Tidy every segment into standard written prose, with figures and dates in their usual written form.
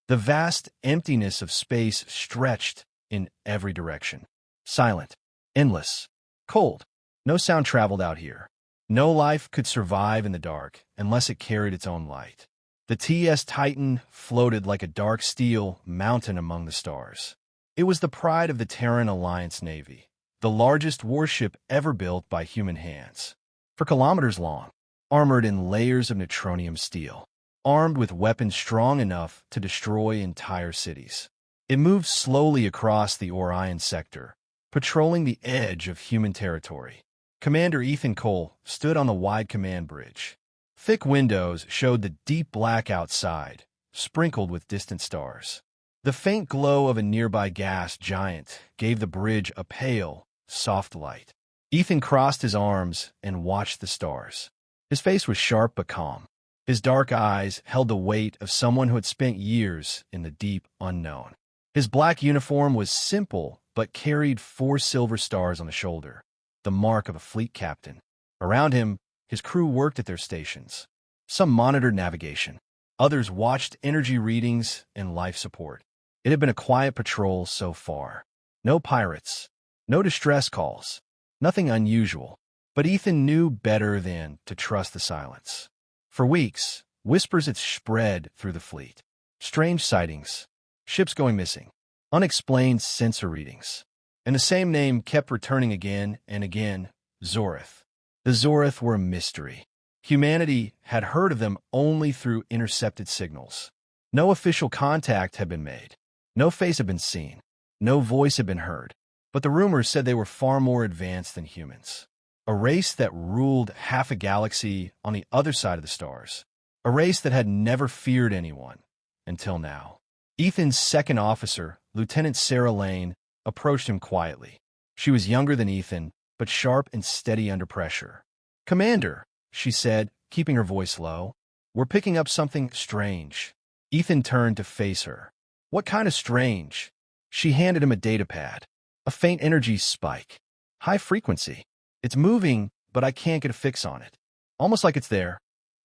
The vast emptiness of space stretched in every direction. Silent, endless, cold. No sound traveled out here. No life could survive in the dark unless it carried its own light. The TS Titan floated like a dark steel mountain among the stars. It was the pride of the Terran Alliance Navy, the largest warship ever built by human hands. For kilometers long, armored in layers of neutronium steel, armed with weapons strong enough to destroy entire cities. It moved slowly across the Orion sector, patrolling the edge of human territory. Commander Ethan Cole stood on the wide command bridge. Thick windows showed the deep black outside, sprinkled with distant stars. The faint glow of a nearby gas giant gave the bridge a pale, soft light. Ethan crossed his arms and watched the stars. His face was sharp but calm. His dark eyes held the weight of someone who had spent years in the deep unknown. His black uniform was simple but carried 4 silver stars on the shoulder, the mark of a fleet captain. Around him, his crew worked at their stations. Some monitored navigation. Others watched energy readings and life support. It had been a quiet patrol so far. No pirates, no distress calls, nothing unusual. But Ethan knew better than to trust the silence. For weeks, whispers had spread through the fleet. Strange sightings, ships going missing, unexplained sensor readings. And the same name kept returning again and again, Zorith. The Zorith were a mystery. Humanity had heard of them only through intercepted signals. No official contact had been made. No face had been seen. No voice had been heard. But the rumors said they were far more advanced than humans. A race that ruled half a galaxy on the other side of the stars. A race that had never feared anyone, until now. Ethan's second officer, Lieutenant Sarah Lane, approached him quietly. She was younger than Ethan, but sharp and steady under pressure. "Commander," she said, keeping her voice low, "we're picking up something strange." Ethan turned to face her. "What kind of strange?" She handed him a datapad. "A faint energy spike. High frequency. It's moving, but I can't get a fix on it. Almost like it's there,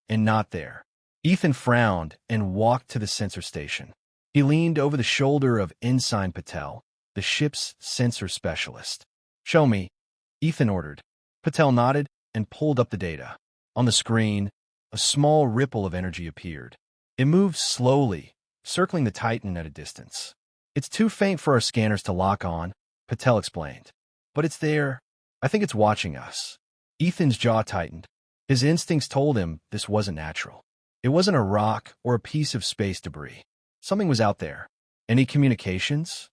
and not there." Ethan frowned and walked to the sensor station. He leaned over the shoulder of Ensign Patel, the ship's sensor specialist. "Show me," Ethan ordered. Patel nodded and pulled up the data. On the screen, a small ripple of energy appeared. It moved slowly, circling the Titan at a distance. "It's too faint for our scanners to lock on," Patel explained. "But it's there. I think it's watching us." Ethan's jaw tightened. His instincts told him this wasn't natural. It wasn't a rock or a piece of space debris. Something was out there. "Any communications?"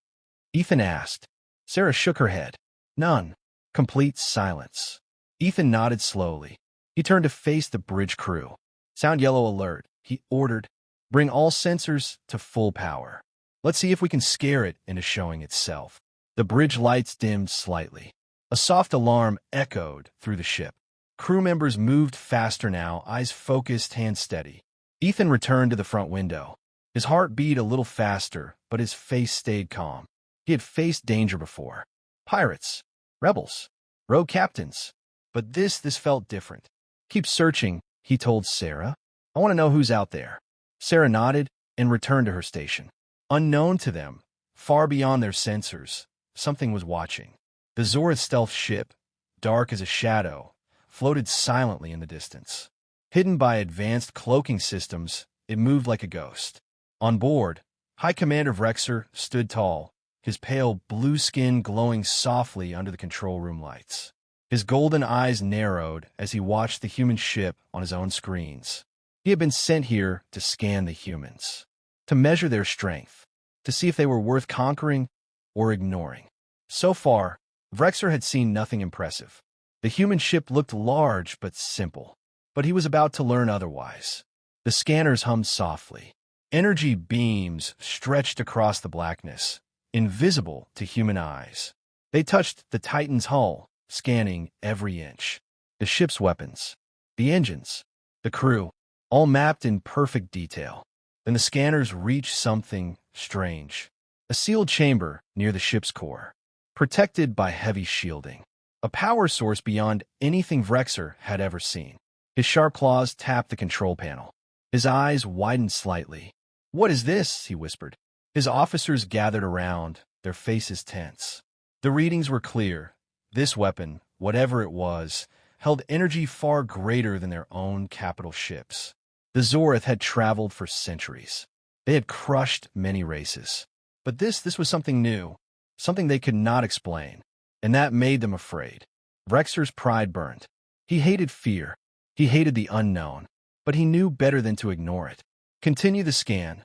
Ethan asked. Sarah shook her head. "None." Complete silence. Ethan nodded slowly. He turned to face the bridge crew. "Sound yellow alert," he ordered. "Bring all sensors to full power. Let's see if we can scare it into showing itself." The bridge lights dimmed slightly. A soft alarm echoed through the ship. Crew members moved faster now, eyes focused, hands steady. Ethan returned to the front window. His heart beat a little faster, but his face stayed calm. He had faced danger before. Pirates, rebels, rogue captains. But this felt different. "Keep searching," he told Sarah. "I want to know who's out there." Sarah nodded and returned to her station. Unknown to them, far beyond their sensors, something was watching. The Zorith stealth ship, dark as a shadow, floated silently in the distance. Hidden by advanced cloaking systems, it moved like a ghost. On board, High Commander Vrexer stood tall, his pale blue skin glowing softly under the control room lights. His golden eyes narrowed as he watched the human ship on his own screens. He had been sent here to scan the humans, to measure their strength, to see if they were worth conquering or ignoring. So far, Vrexer had seen nothing impressive. The human ship looked large but simple, but he was about to learn otherwise. The scanners hummed softly. Energy beams stretched across the blackness, invisible to human eyes. They touched the Titan's hull, scanning every inch. The ship's weapons, the engines, the crew, all mapped in perfect detail. Then the scanners reached something strange. A sealed chamber near the ship's core, protected by heavy shielding. A power source beyond anything Vrexer had ever seen. His sharp claws tapped the control panel. His eyes widened slightly. "What is this?" he whispered. His officers gathered around, their faces tense. The readings were clear. This weapon, whatever it was, held energy far greater than their own capital ships. The Zorth had traveled for centuries. They had crushed many races. But this was something new, something they could not explain, and that made them afraid. Vrexer's pride burned. He hated fear. He hated the unknown, but he knew better than to ignore it. "Continue the scan,"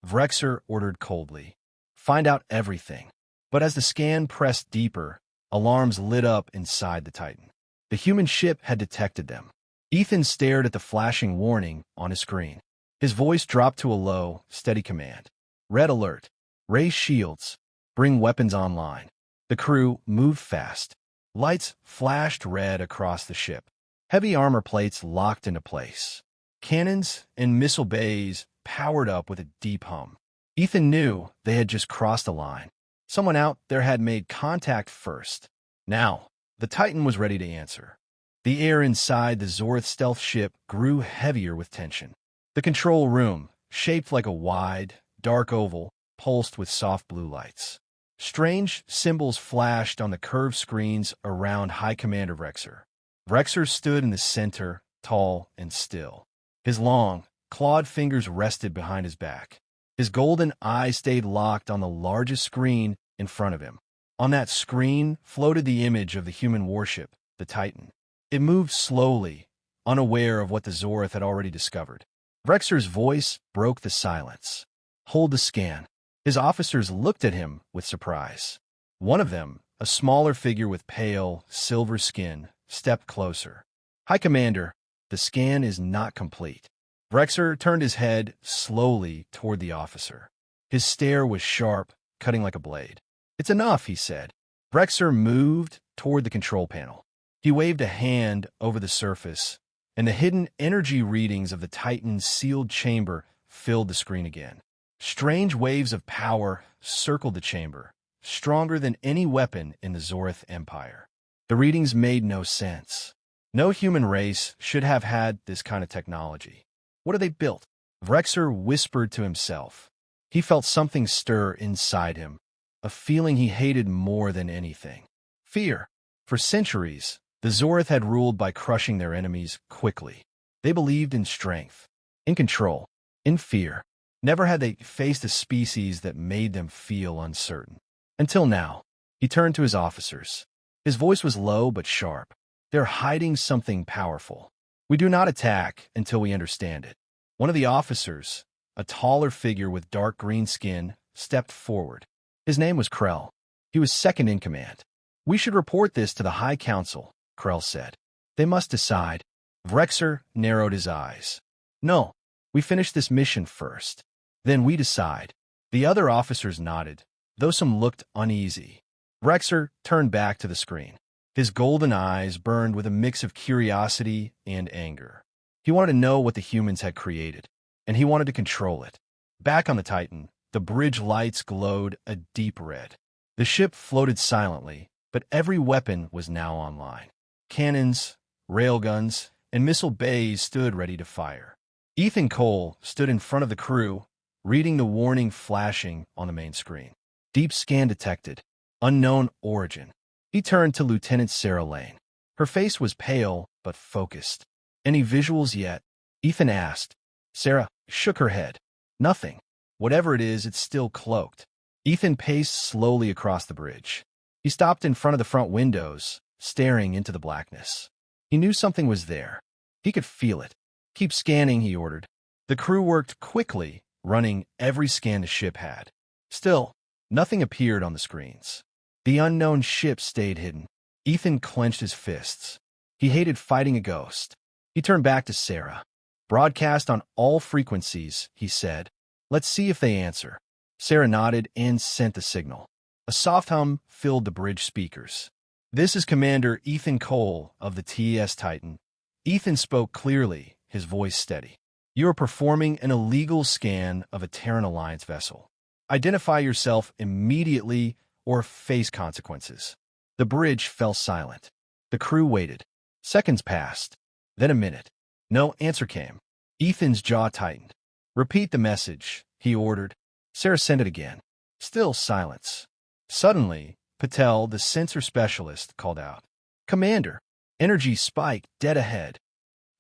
Vrexer ordered coldly. "Find out everything." But as the scan pressed deeper, alarms lit up inside the Titan. The human ship had detected them. Ethan stared at the flashing warning on his screen. His voice dropped to a low, steady command. "Red alert. Raise shields. Bring weapons online." The crew moved fast. Lights flashed red across the ship. Heavy armor plates locked into place. Cannons and missile bays powered up with a deep hum. Ethan knew they had just crossed a line. Someone out there had made contact first. Now, the Titan was ready to answer. The air inside the Zorth stealth ship grew heavier with tension. The control room, shaped like a wide, dark oval, pulsed with soft blue lights. Strange symbols flashed on the curved screens around High Commander Vrexer. Vrexer stood in the center, tall and still. His long, clawed fingers rested behind his back. His golden eyes stayed locked on the largest screen in front of him. On that screen floated the image of the human warship, the Titan. It moved slowly, unaware of what the Zorth had already discovered. Vrexer's voice broke the silence. "Hold the scan." His officers looked at him with surprise. One of them, a smaller figure with pale, silver skin, stepped closer. "High Commander, the scan is not complete." Vrexer turned his head slowly toward the officer. His stare was sharp, cutting like a blade. "It's enough," he said. Vrexer moved toward the control panel. He waved a hand over the surface, and the hidden energy readings of the Titan's sealed chamber filled the screen again. Strange waves of power circled the chamber, stronger than any weapon in the Zorth Empire. The readings made no sense. No human race should have had this kind of technology. What are they built? Vrexer whispered to himself. He felt something stir inside him, a feeling he hated more than anything. Fear. For centuries, the Zorth had ruled by crushing their enemies quickly. They believed in strength, in control, in fear. Never had they faced a species that made them feel uncertain. Until now. He turned to his officers. His voice was low but sharp. "They're hiding something powerful. We do not attack until we understand it." One of the officers, a taller figure with dark green skin, stepped forward. His name was Krell. He was second in command. "We should report this to the High Council," Krell said. "They must decide." Vrexer narrowed his eyes. "No, we finish this mission first. Then we decide." The other officers nodded, though some looked uneasy. Vrexer turned back to the screen. His golden eyes burned with a mix of curiosity and anger. He wanted to know what the humans had created, and he wanted to control it. Back on the Titan, the bridge lights glowed a deep red. The ship floated silently, but every weapon was now online. Cannons, railguns, and missile bays stood ready to fire. Ethan Cole stood in front of the crew, reading the warning flashing on the main screen. "Deep scan detected. Unknown origin." He turned to Lieutenant Sarah Lane. Her face was pale but focused. "Any visuals yet?" Ethan asked. Sarah shook her head. "Nothing. Whatever it is, it's still cloaked." Ethan paced slowly across the bridge. He stopped in front of the front windows, staring into the blackness. He knew something was there. He could feel it. "Keep scanning," he ordered. The crew worked quickly, running every scan the ship had. Still, nothing appeared on the screens. The unknown ship stayed hidden. Ethan clenched his fists. He hated fighting a ghost. He turned back to Sarah. "Broadcast on all frequencies," he said. "Let's see if they answer." Sarah nodded and sent the signal. A soft hum filled the bridge speakers. "This is Commander Ethan Cole of the TES Titan." Ethan spoke clearly, his voice steady. "You are performing an illegal scan of a Terran Alliance vessel. Identify yourself immediately or face consequences." The bridge fell silent. The crew waited. Seconds passed, then a minute. No answer came. Ethan's jaw tightened. "Repeat the message," he ordered. Sarah sent it again. Still silence. Suddenly, Patel, the sensor specialist, called out, "Commander, energy spike dead ahead."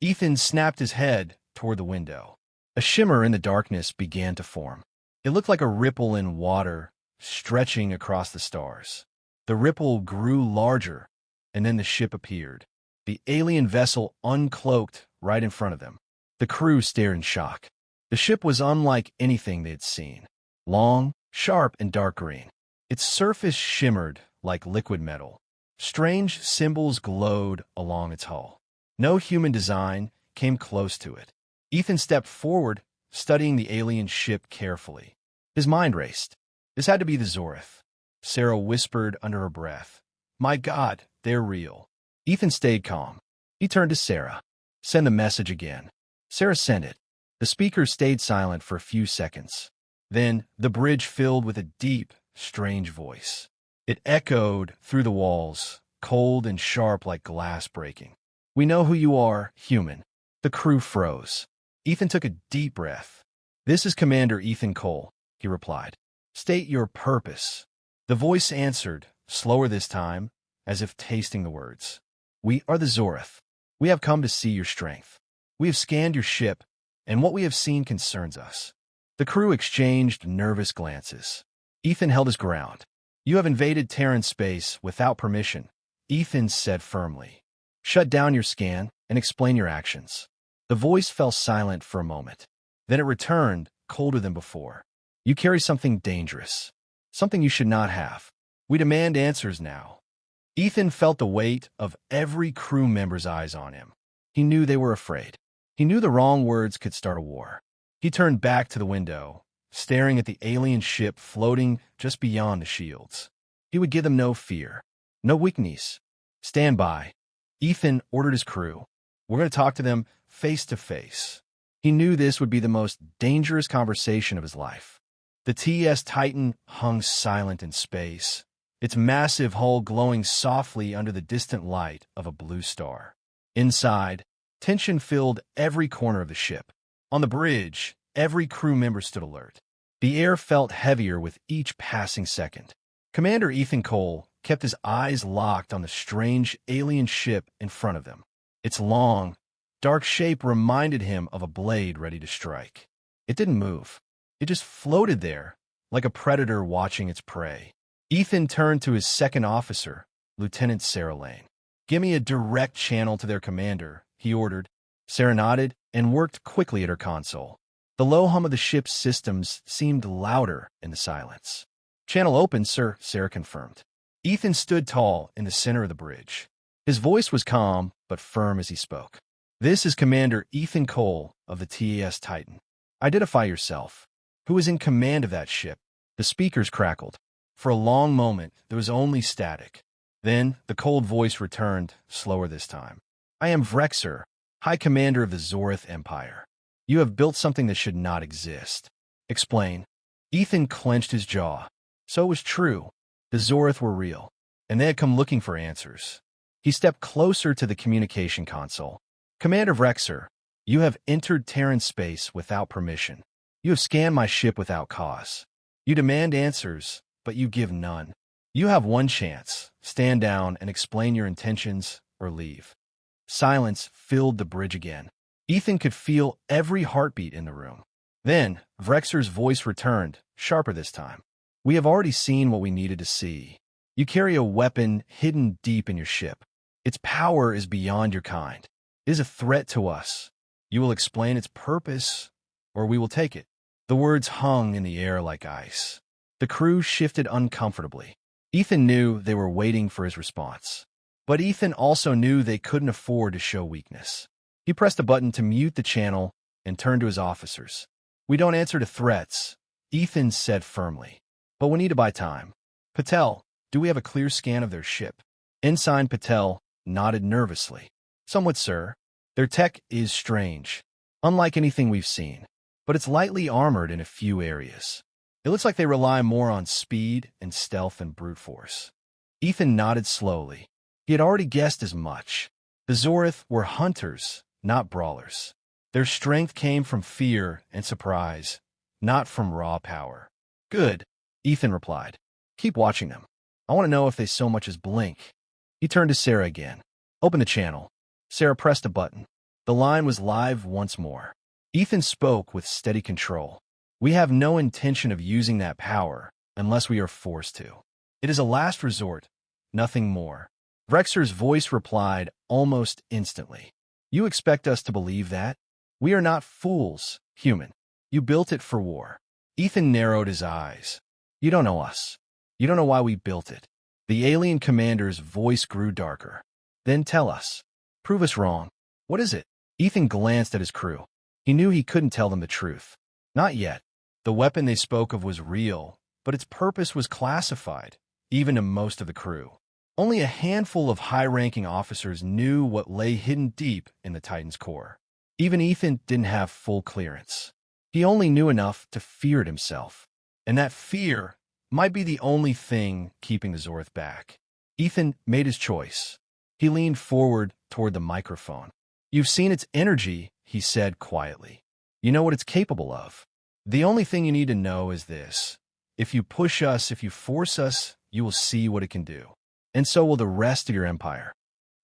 Ethan snapped his head toward the window. A shimmer in the darkness began to form. It looked like a ripple in water stretching across the stars. The ripple grew larger, and then the ship appeared. The alien vessel uncloaked right in front of them. The crew stared in shock. The ship was unlike anything they had seen. Long, sharp, and dark green. Its surface shimmered like liquid metal. Strange symbols glowed along its hull. No human design came close to it. Ethan stepped forward, studying the alien ship carefully. His mind raced. This had to be the Zorith. Sarah whispered under her breath, "My God, they're real." Ethan stayed calm. He turned to Sarah. "Send the message again." Sarah sent it. The speaker stayed silent for a few seconds. Then the bridge filled with a deep, strange voice. It echoed through the walls, cold and sharp like glass breaking. "We know who you are, human." The crew froze. Ethan took a deep breath. "This is Commander Ethan Cole," he replied. "State your purpose." The voice answered, slower this time, as if tasting the words. "We are the Zorith. We have come to see your strength. We have scanned your ship, and what we have seen concerns us." The crew exchanged nervous glances. Ethan held his ground. "You have invaded Terran space without permission," Ethan said firmly. "Shut down your scan and explain your actions." The voice fell silent for a moment. Then it returned, colder than before. "You carry something dangerous. Something you should not have. We demand answers now." Ethan felt the weight of every crew member's eyes on him. He knew they were afraid. He knew the wrong words could start a war. He turned back to the window, staring at the alien ship floating just beyond the shields. He would give them no fear, no weakness. "Stand by." Ethan ordered his crew. "We're going to talk to them face to face." He knew this would be the most dangerous conversation of his life. The TS Titan hung silent in space, its massive hull glowing softly under the distant light of a blue star. Inside, tension filled every corner of the ship. On the bridge, every crew member stood alert. The air felt heavier with each passing second. Commander Ethan Cole kept his eyes locked on the strange alien ship in front of them. Its long, dark shape reminded him of a blade ready to strike. It didn't move. It just floated there, like a predator watching its prey. Ethan turned to his second officer, Lieutenant Sarah Lane. "Give me a direct channel to their commander," he ordered. Sarah nodded and worked quickly at her console. The low hum of the ship's systems seemed louder in the silence. "Channel open, sir," Sarah confirmed. Ethan stood tall in the center of the bridge. His voice was calm but firm as he spoke. "This is Commander Ethan Cole of the TAS Titan. Identify yourself. Who is in command of that ship?" The speakers crackled. For a long moment, there was only static. Then the cold voice returned, slower this time. "I am Vrexer, High Commander of the Zorith Empire. You have built something that should not exist." "Explain." Ethan clenched his jaw. So it was true. The Zorith were real, and they had come looking for answers. He stepped closer to the communication console. "Commander Vrexer, you have entered Terran space without permission. You have scanned my ship without cause. You demand answers, but you give none. You have one chance. Stand down and explain your intentions, or leave." Silence filled the bridge again. Ethan could feel every heartbeat in the room. Then, Vrexer's voice returned, sharper this time. "We have already seen what we needed to see. You carry a weapon hidden deep in your ship. Its power is beyond your kind. It is a threat to us. You will explain its purpose, or we will take it." The words hung in the air like ice. The crew shifted uncomfortably. Ethan knew they were waiting for his response. But Ethan also knew they couldn't afford to show weakness. He pressed a button to mute the channel and turned to his officers. "We don't answer to threats," Ethan said firmly. "But we need to buy time. Patel, do we have a clear scan of their ship?" Ensign Patel nodded nervously. "Somewhat, sir. Their tech is strange, unlike anything we've seen, but it's lightly armored in a few areas. It looks like they rely more on speed and stealth than brute force." Ethan nodded slowly. He had already guessed as much. The Zorith were hunters, not brawlers. Their strength came from fear and surprise, not from raw power. Good, Ethan replied. Keep watching them. I want to know if they so much as blink. He turned to Sarah again. Open the channel. Sarah pressed a button. The line was live once more. Ethan spoke with steady control. We have no intention of using that power unless we are forced to. It is a last resort, nothing more. Vrexer's voice replied almost instantly. You expect us to believe that? We are not fools, human. You built it for war. Ethan narrowed his eyes. You don't know us. You don't know why we built it. The alien commander's voice grew darker. Then tell us. Prove us wrong. What is it? Ethan glanced at his crew. He knew he couldn't tell them the truth. Not yet. The weapon they spoke of was real, but its purpose was classified, even to most of the crew. Only a handful of high-ranking officers knew what lay hidden deep in the Titan's core. Even Ethan didn't have full clearance. He only knew enough to fear it himself. And that fear might be the only thing keeping the Zorth back. Ethan made his choice. He leaned forward toward the microphone. You've seen its energy, he said quietly. You know what it's capable of. The only thing you need to know is this. If you push us, if you force us, you will see what it can do. And so will the rest of your empire.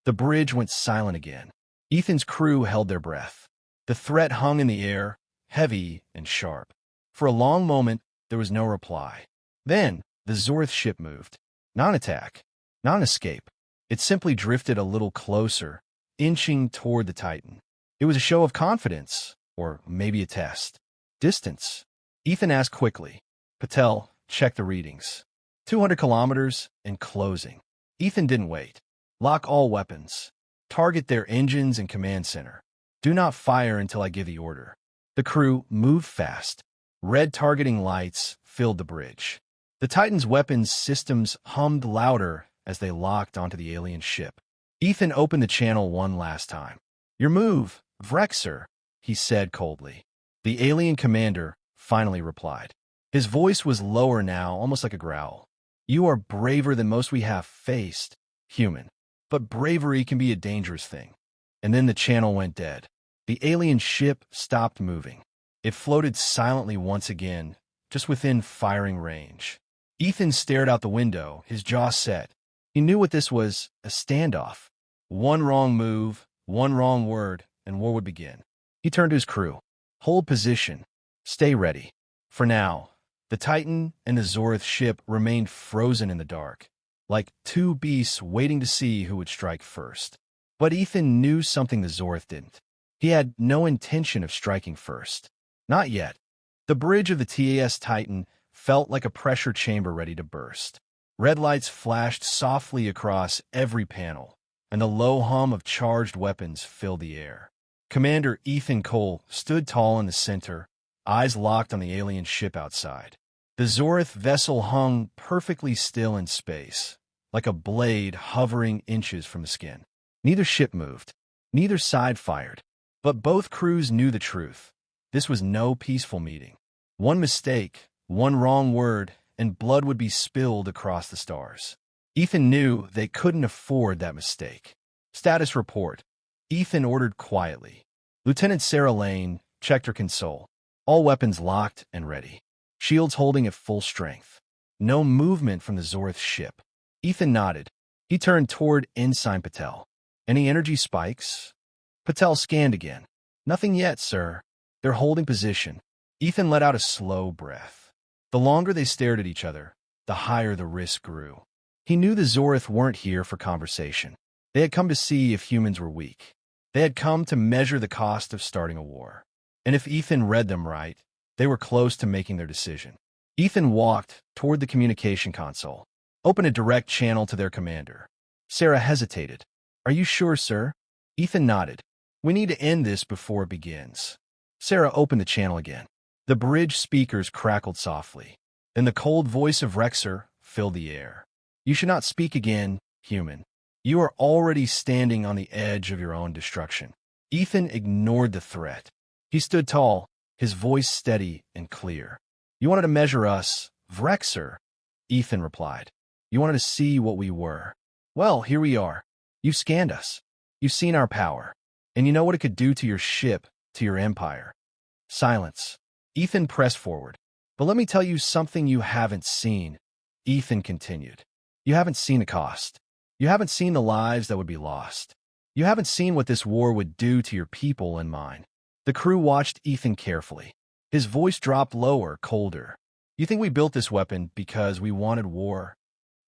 The bridge went silent again. Ethan's crew held their breath. The threat hung in the air, heavy and sharp. For a long moment, there was no reply. Then, the Zorth ship moved. Not an attack, not an escape. It simply drifted a little closer, inching toward the Titan. It was a show of confidence, or maybe a test. Distance. Ethan asked quickly. Patel, check the readings. 200 kilometers and closing. Ethan didn't wait. Lock all weapons. Target their engines and command center. Do not fire until I give the order. The crew moved fast. Red targeting lights filled the bridge. The Titan's weapons systems hummed louder as they locked onto the alien ship. Ethan opened the channel one last time. Your move, Vrexer, he said coldly. The alien commander finally replied. His voice was lower now, almost like a growl. You are braver than most we have faced, human. But bravery can be a dangerous thing. And then the channel went dead. The alien ship stopped moving. It floated silently once again, just within firing range. Ethan stared out the window, his jaw set. He knew what this was, a standoff. One wrong move, one wrong word, and war would begin. He turned to his crew. Hold position. Stay ready. For now, the Titan and the Zorth ship remained frozen in the dark, like two beasts waiting to see who would strike first. But Ethan knew something the Zorth didn't. He had no intention of striking first. Not yet. The bridge of the TAS Titan felt like a pressure chamber ready to burst. Red lights flashed softly across every panel, and the low hum of charged weapons filled the air. Commander Ethan Cole stood tall in the center, eyes locked on the alien ship outside. The Zorth vessel hung perfectly still in space, like a blade hovering inches from the skin. Neither ship moved. Neither side fired. But both crews knew the truth. This was no peaceful meeting. One mistake, one wrong word, and blood would be spilled across the stars. Ethan knew they couldn't afford that mistake. Status report. Ethan ordered quietly. Lieutenant Sarah Lane checked her console. All weapons locked and ready. Shields holding at full strength. No movement from the Zorth ship. Ethan nodded. He turned toward Ensign Patel. Any energy spikes? Patel scanned again. Nothing yet, sir. They're holding position. Ethan let out a slow breath. The longer they stared at each other, the higher the risk grew. He knew the Zorth weren't here for conversation. They had come to see if humans were weak. They had come to measure the cost of starting a war. And if Ethan read them right, they were close to making their decision. Ethan walked toward the communication console. Open a direct channel to their commander. Sarah hesitated. Are you sure, sir? Ethan nodded. We need to end this before it begins. Sarah opened the channel again. The bridge speakers crackled softly. Then the cold voice of Rexer filled the air. You should not speak again, human. You are already standing on the edge of your own destruction. Ethan ignored the threat. He stood tall, his voice steady and clear. You wanted to measure us, Vrexer, Ethan replied. You wanted to see what we were. Well, here we are. You've scanned us. You've seen our power. And you know what it could do to your ship, to your empire. Silence. Ethan pressed forward. But let me tell you something you haven't seen. Ethan continued. You haven't seen the cost. You haven't seen the lives that would be lost. You haven't seen what this war would do to your people and mine. The crew watched Ethan carefully. His voice dropped lower, colder. You think we built this weapon because we wanted war?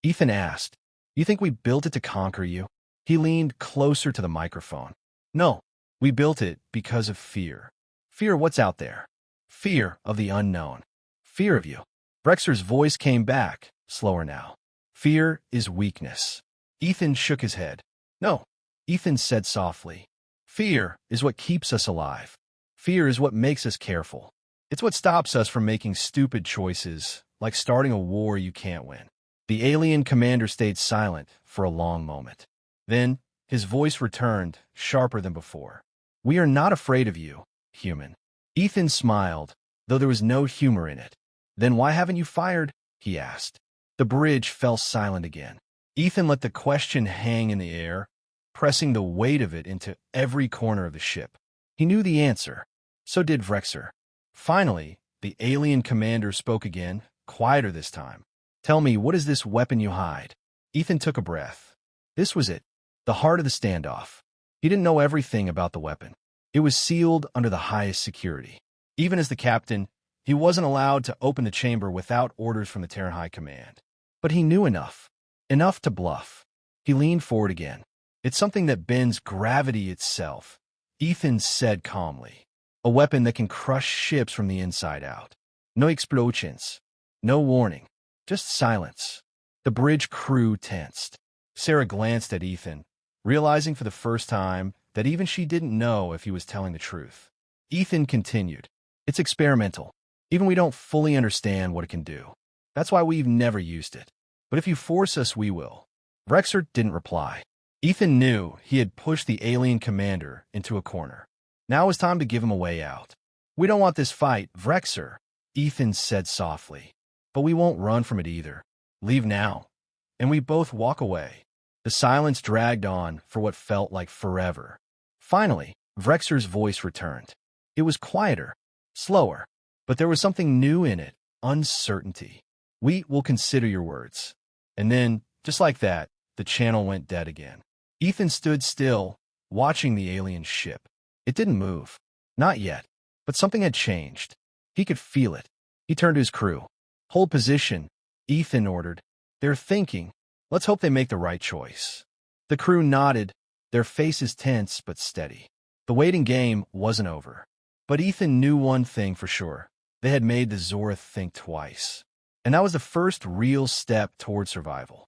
Ethan asked. You think we built it to conquer you? He leaned closer to the microphone. No, we built it because of fear. Fear of what's out there. Fear of the unknown. Fear of you. Vrexer's voice came back, slower now. Fear is weakness. Ethan shook his head. No, Ethan said softly. Fear is what keeps us alive. Fear is what makes us careful. It's what stops us from making stupid choices, like starting a war you can't win. The alien commander stayed silent for a long moment. Then, his voice returned, sharper than before. We are not afraid of you, human. Ethan smiled, though there was no humor in it. Then why haven't you fired? He asked. The bridge fell silent again. Ethan let the question hang in the air, pressing the weight of it into every corner of the ship. He knew the answer. So did Vrexer. Finally, the alien commander spoke again, quieter this time. Tell me, what is this weapon you hide? Ethan took a breath. This was it, the heart of the standoff. He didn't know everything about the weapon. It was sealed under the highest security. Even as the captain, he wasn't allowed to open the chamber without orders from the Terran High Command. But he knew enough. Enough to bluff. He leaned forward again. It's something that bends gravity itself, Ethan said calmly. A weapon that can crush ships from the inside out. No explosions. No warning. Just silence. The bridge crew tensed. Sarah glanced at Ethan, realizing for the first time that even she didn't know if he was telling the truth. Ethan continued. It's experimental. Even we don't fully understand what it can do. That's why we've never used it. But if you force us, we will. Vrexer didn't reply. Ethan knew he had pushed the alien commander into a corner. Now it was time to give him a way out. We don't want this fight, Vrexer, Ethan said softly. But we won't run from it either. Leave now. And we both walk away. The silence dragged on for what felt like forever. Finally, Vrexer's voice returned. It was quieter, slower, but there was something new in it, uncertainty. We will consider your words. And then, just like that, the channel went dead again. Ethan stood still, watching the alien ship. It didn't move. Not yet. But something had changed. He could feel it. He turned to his crew. Hold position, Ethan ordered. They're thinking. Let's hope they make the right choice. The crew nodded, their faces tense but steady. The waiting game wasn't over. But Ethan knew one thing for sure. They had made the Zorth think twice. And that was the first real step toward survival.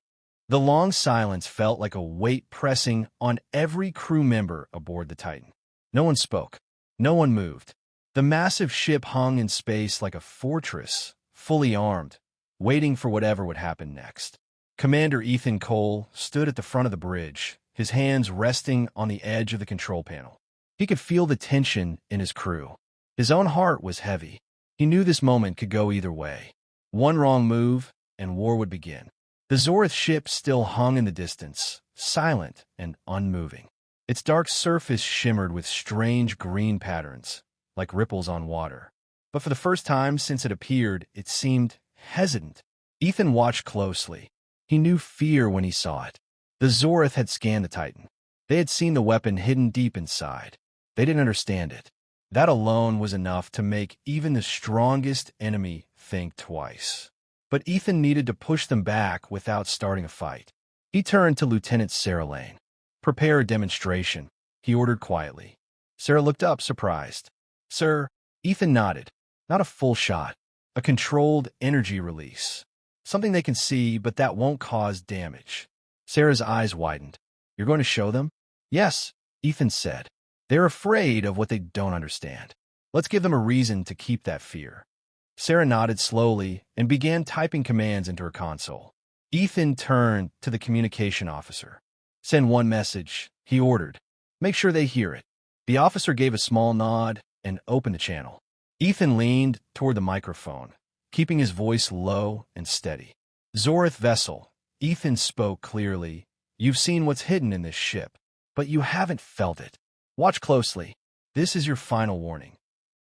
The long silence felt like a weight pressing on every crew member aboard the Titan. No one spoke. No one moved. The massive ship hung in space like a fortress, fully armed, waiting for whatever would happen next. Commander Ethan Cole stood at the front of the bridge, his hands resting on the edge of the control panel. He could feel the tension in his crew. His own heart was heavy. He knew this moment could go either way. One wrong move, and war would begin. The Zorth ship still hung in the distance, silent and unmoving. Its dark surface shimmered with strange green patterns, like ripples on water. But for the first time since it appeared, it seemed hesitant. Ethan watched closely. He knew fear when he saw it. The Zorth had scanned the Titan. They had seen the weapon hidden deep inside. They didn't understand it. That alone was enough to make even the strongest enemy think twice. But Ethan needed to push them back without starting a fight. He turned to Lieutenant Sarah Lane. Prepare a demonstration, he ordered quietly. Sarah looked up, surprised. Sir, Ethan nodded. Not a full shot. A controlled energy release. Something they can see, but that won't cause damage. Sarah's eyes widened. You're going to show them? Yes, Ethan said. They're afraid of what they don't understand. Let's give them a reason to keep that fear. Sarah nodded slowly and began typing commands into her console. Ethan turned to the communication officer. Send one message, he ordered. Make sure they hear it. The officer gave a small nod and opened the channel. Ethan leaned toward the microphone, keeping his voice low and steady. Zorth vessel, Ethan spoke clearly. You've seen what's hidden in this ship, but you haven't felt it. Watch closely. This is your final warning.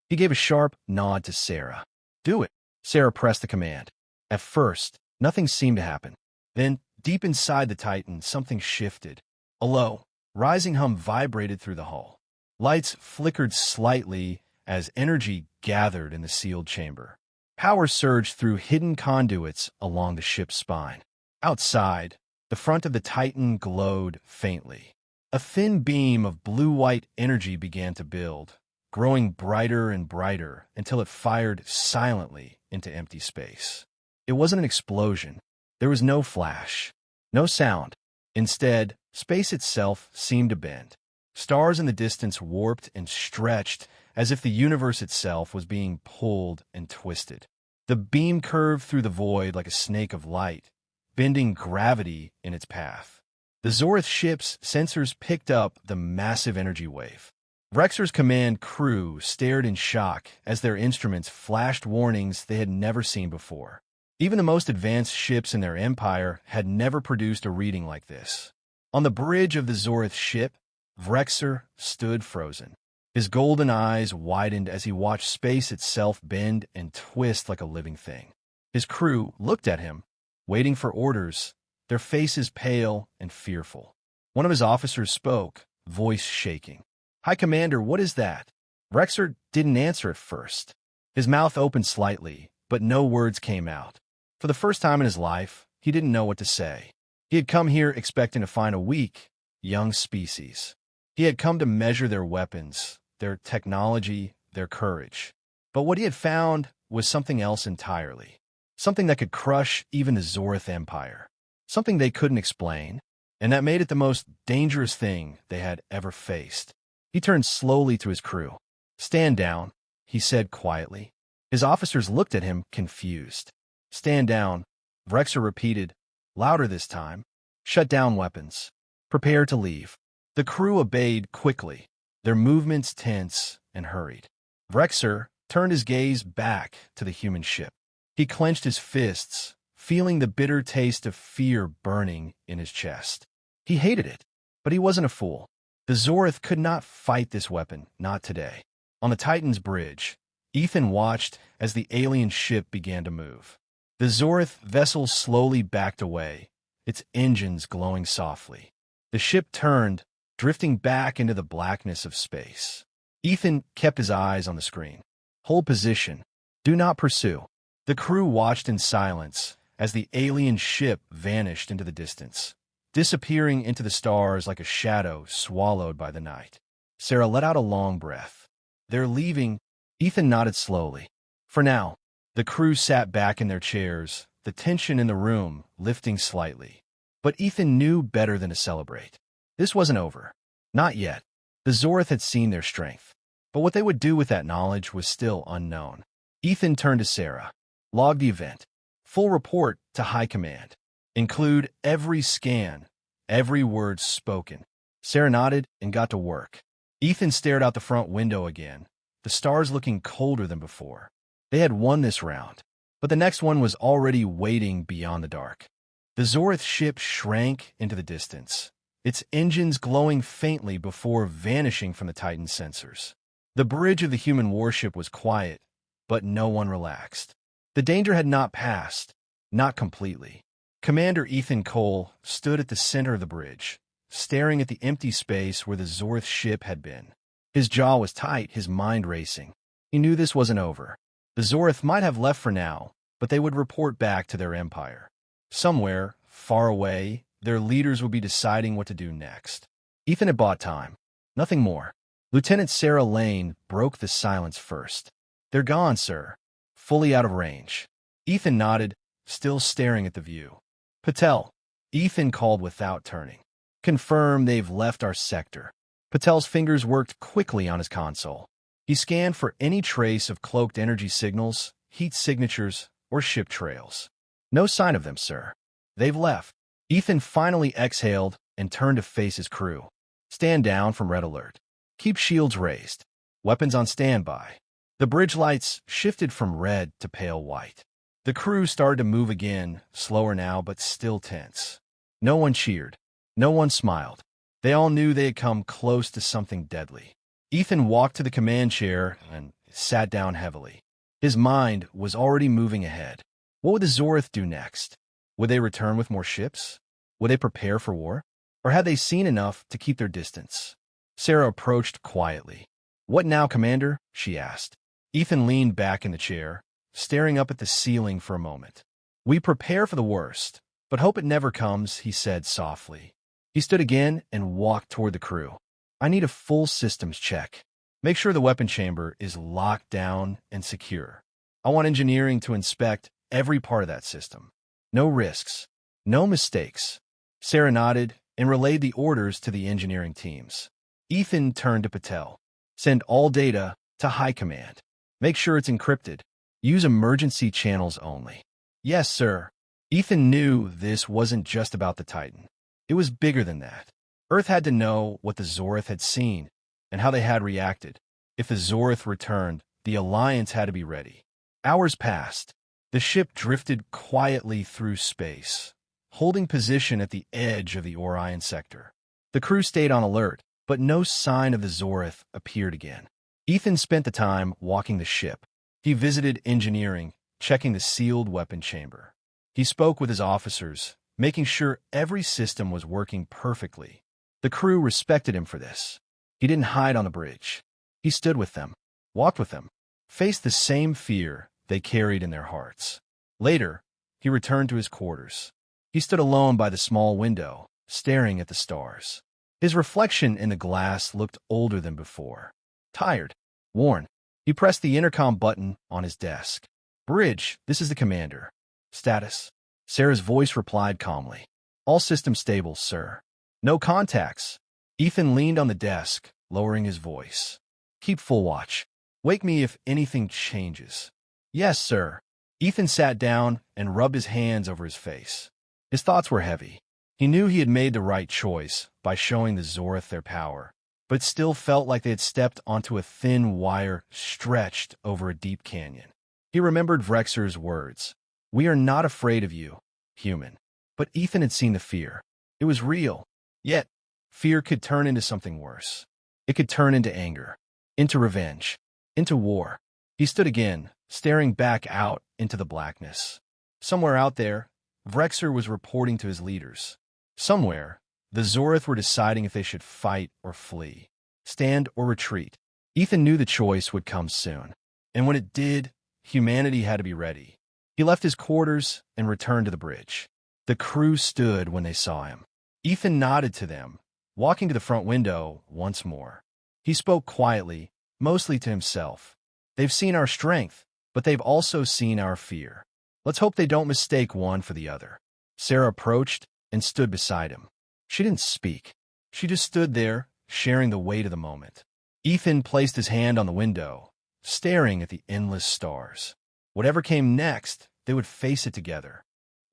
He gave a sharp nod to Sarah. "Do it." Sarah pressed the command. At first, nothing seemed to happen. Then, deep inside the Titan, something shifted. A low, rising hum vibrated through the hull. Lights flickered slightly as energy gathered in the sealed chamber. Power surged through hidden conduits along the ship's spine. Outside, the front of the Titan glowed faintly. A thin beam of blue-white energy began to build, growing brighter and brighter until it fired silently into empty space. It wasn't an explosion. There was no flash, no sound. Instead, space itself seemed to bend. Stars in the distance warped and stretched as if the universe itself was being pulled and twisted. The beam curved through the void like a snake of light, bending gravity in its path. The Zorith ship's sensors picked up the massive energy wave. Rexer's command crew stared in shock as their instruments flashed warnings they had never seen before. Even the most advanced ships in their empire had never produced a reading like this. On the bridge of the Zorith ship, Vrexer stood frozen. His golden eyes widened as he watched space itself bend and twist like a living thing. His crew looked at him, waiting for orders, their faces pale and fearful. One of his officers spoke, voice shaking. "High Commander, what is that?" Vrexer didn't answer at first. His mouth opened slightly, but no words came out. For the first time in his life, he didn't know what to say. He had come here expecting to find a weak, young species. He had come to measure their weapons, their technology, their courage. But what he had found was something else entirely. Something that could crush even the Zorith Empire. Something they couldn't explain, and that made it the most dangerous thing they had ever faced. He turned slowly to his crew. "Stand down," he said quietly. His officers looked at him, confused. "Stand down," Vrexer repeated, louder this time. "Shut down weapons. Prepare to leave." The crew obeyed quickly, their movements tense and hurried. Vrexer turned his gaze back to the human ship. He clenched his fists, feeling the bitter taste of fear burning in his chest. He hated it, but he wasn't a fool. The Zorith could not fight this weapon, not today. On the Titan's bridge, Ethan watched as the alien ship began to move. The Zorith vessel slowly backed away, its engines glowing softly. The ship turned, drifting back into the blackness of space. Ethan kept his eyes on the screen. "Hold position. Do not pursue." The crew watched in silence as the alien ship vanished into the distance, disappearing into the stars like a shadow swallowed by the night. Sarah let out a long breath. "They're leaving." Ethan nodded slowly. For now, the crew sat back in their chairs, the tension in the room lifting slightly. But Ethan knew better than to celebrate. This wasn't over. Not yet. The Zorith had seen their strength. But what they would do with that knowledge was still unknown. Ethan turned to Sarah. "Log the event. Full report to High Command. Include every scan, every word spoken." Sarah nodded and got to work. Ethan stared out the front window again, the stars looking colder than before. They had won this round, but the next one was already waiting beyond the dark. The Zorith ship shrank into the distance, its engines glowing faintly before vanishing from the Titan's sensors. The bridge of the human warship was quiet, but no one relaxed. The danger had not passed, not completely. Commander Ethan Cole stood at the center of the bridge, staring at the empty space where the Zorith ship had been. His jaw was tight, his mind racing. He knew this wasn't over. The Zorith might have left for now, but they would report back to their empire. Somewhere, far away, their leaders would be deciding what to do next. Ethan had bought time. Nothing more. Lieutenant Sarah Lane broke the silence first. "They're gone, sir." Fully out of range. Ethan nodded, still staring at the view. "Patel," Ethan called without turning. "Confirm they've left our sector." Patel's fingers worked quickly on his console. He scanned for any trace of cloaked energy signals, heat signatures, or ship trails. "No sign of them, sir. They've left." Ethan finally exhaled and turned to face his crew. "Stand down from red alert. Keep shields raised. Weapons on standby." The bridge lights shifted from red to pale white. The crew started to move again, slower now but still tense. No one cheered. No one smiled. They all knew they had come close to something deadly. Ethan walked to the command chair, and sat down heavily. His mind was already moving ahead. What would the Zorith do next? Would they return with more ships? Would they prepare for war? Or had they seen enough to keep their distance? Sarah approached quietly. "What now, Commander?" she asked. Ethan leaned back in the chair, staring up at the ceiling for a moment. "We prepare for the worst, but hope it never comes," he said softly. He stood again and walked toward the crew. "I need a full systems check. Make sure the weapon chamber is locked down and secure. I want engineering to inspect every part of that system. No risks, no mistakes." Sarah nodded and relayed the orders to the engineering teams. Ethan turned to Patel. "Send all data to High Command. Make sure it's encrypted. Use emergency channels only." "Yes, sir." Ethan knew this wasn't just about the Titan. It was bigger than that. Earth had to know what the Zorith had seen and how they had reacted. If the Zorith returned, the Alliance had to be ready. Hours passed. The ship drifted quietly through space, holding position at the edge of the Orion sector. The crew stayed on alert, but no sign of the Zorith appeared again. Ethan spent the time walking the ship. He visited engineering, checking the sealed weapon chamber. He spoke with his officers, making sure every system was working perfectly. The crew respected him for this. He didn't hide on the bridge. He stood with them, walked with them, faced the same fear they carried in their hearts. Later, he returned to his quarters. He stood alone by the small window, staring at the stars. His reflection in the glass looked older than before. Tired, worn. He pressed the intercom button on his desk. "Bridge, this is the commander. Status?" Sarah's voice replied calmly. "All systems stable, sir. No contacts." Ethan leaned on the desk, lowering his voice. "Keep full watch. Wake me if anything changes." "Yes, sir." Ethan sat down and rubbed his hands over his face. His thoughts were heavy. He knew he had made the right choice by showing the Zorith their power, but still felt like they had stepped onto a thin wire stretched over a deep canyon. He remembered Vrexer's words. "We are not afraid of you, human." But Ethan had seen the fear. It was real. Yet, fear could turn into something worse. It could turn into anger, into revenge, into war. He stood again, staring back out into the blackness. Somewhere out there, Vrexer was reporting to his leaders. Somewhere, the Zorith were deciding if they should fight or flee, stand or retreat. Ethan knew the choice would come soon. And when it did, humanity had to be ready. He left his quarters and returned to the bridge. The crew stood when they saw him. Ethan nodded to them, walking to the front window once more. He spoke quietly, mostly to himself. "They've seen our strength, but they've also seen our fear. Let's hope they don't mistake one for the other." Sarah approached and stood beside him. She didn't speak. She just stood there, sharing the weight of the moment. Ethan placed his hand on the window, staring at the endless stars. Whatever came next, they would face it together.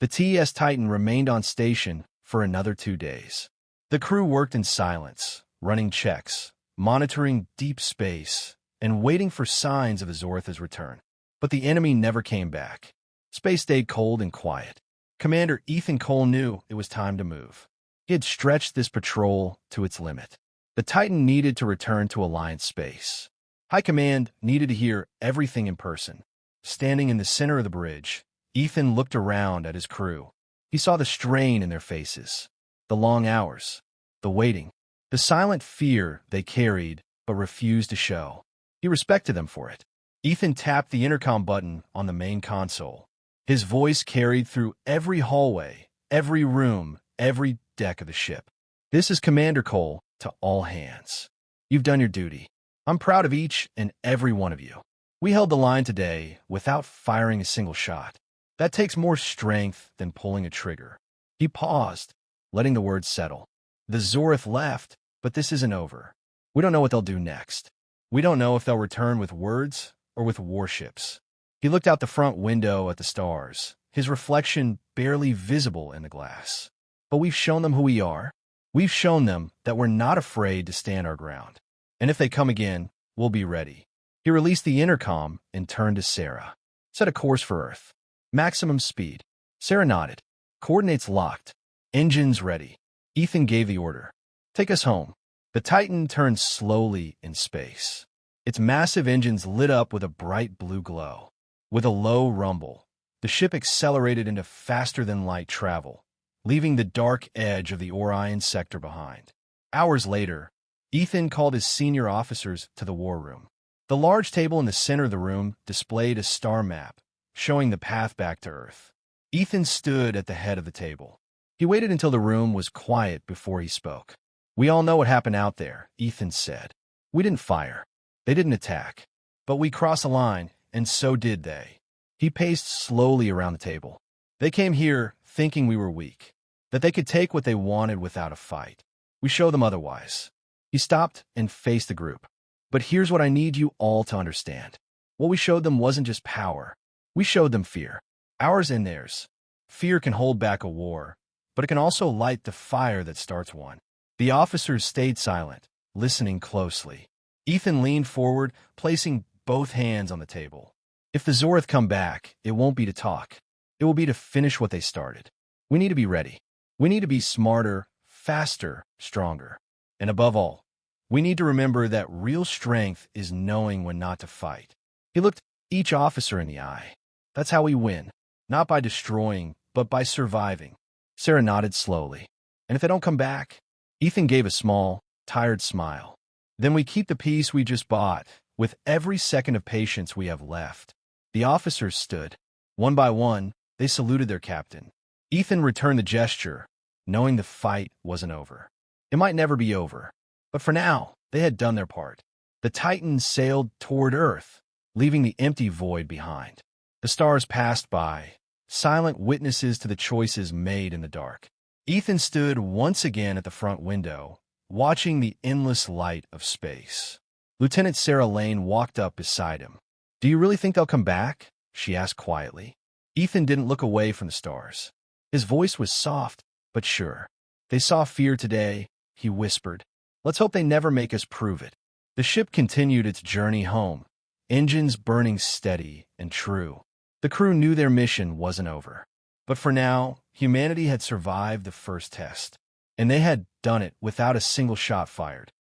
The TES Titan remained on station for another 2 days. The crew worked in silence, running checks, monitoring deep space, and waiting for signs of the Zorith's return. But the enemy never came back. Space stayed cold and quiet. Commander Ethan Cole knew it was time to move. He had stretched this patrol to its limit. The Titan needed to return to Alliance space. High Command needed to hear everything in person. Standing in the center of the bridge, Ethan looked around at his crew. He saw the strain in their faces, the long hours, the waiting, the silent fear they carried but refused to show. He respected them for it. Ethan tapped the intercom button on the main console. His voice carried through every hallway, every room, every deck of the ship. "This is Commander Cole to all hands. You've done your duty. I'm proud of each and every one of you. We held the line today without firing a single shot. That takes more strength than pulling a trigger." He paused, letting the words settle. "The Zorith left, but this isn't over. We don't know what they'll do next. We don't know if they'll return with words or with warships." He looked out the front window at the stars, his reflection barely visible in the glass. "But we've shown them who we are. We've shown them that we're not afraid to stand our ground. And if they come again, we'll be ready." He released the intercom and turned to Sarah. "Set a course for Earth. Maximum speed." Sarah nodded. "Coordinates locked. Engines ready." Ethan gave the order. "Take us home." The Titan turned slowly in space. Its massive engines lit up with a bright blue glow. With a low rumble, the ship accelerated into faster-than-light travel, leaving the dark edge of the Orion sector behind. Hours later, Ethan called his senior officers to the war room. The large table in the center of the room displayed a star map, showing the path back to Earth. Ethan stood at the head of the table. He waited until the room was quiet before he spoke. "We all know what happened out there," Ethan said. "We didn't fire. They didn't attack. But we crossed a line, and so did they." He paced slowly around the table. "They came here thinking we were weak, that they could take what they wanted without a fight. We showed them otherwise." He stopped and faced the group. "But here's what I need you all to understand. What we showed them wasn't just power. We showed them fear. Ours and theirs. Fear can hold back a war, but it can also light the fire that starts one." The officers stayed silent, listening closely. Ethan leaned forward, placing both hands on the table. "If the Zorth come back, it won't be to talk. It will be to finish what they started. We need to be ready. We need to be smarter, faster, stronger. And above all, we need to remember that real strength is knowing when not to fight." He looked each officer in the eye. "That's how we win, not by destroying, but by surviving." Sarah nodded slowly. "And if they don't come back?" Ethan gave a small, tired smile. "Then we keep the peace we just bought, with every second of patience we have left." The officers stood. One by one, they saluted their captain. Ethan returned the gesture, knowing the fight wasn't over. It might never be over, but for now, they had done their part. The Titan sailed toward Earth, leaving the empty void behind. The stars passed by, silent witnesses to the choices made in the dark. Ethan stood once again at the front window, watching the endless light of space. Lieutenant Sarah Lane walked up beside him. "Do you really think they'll come back?" she asked quietly. Ethan didn't look away from the stars. His voice was soft, but sure. "They saw fear today," he whispered. "Let's hope they never make us prove it." The ship continued its journey home, engines burning steady and true. The crew knew their mission wasn't over. But for now, humanity had survived the first test, and they had done it without a single shot fired.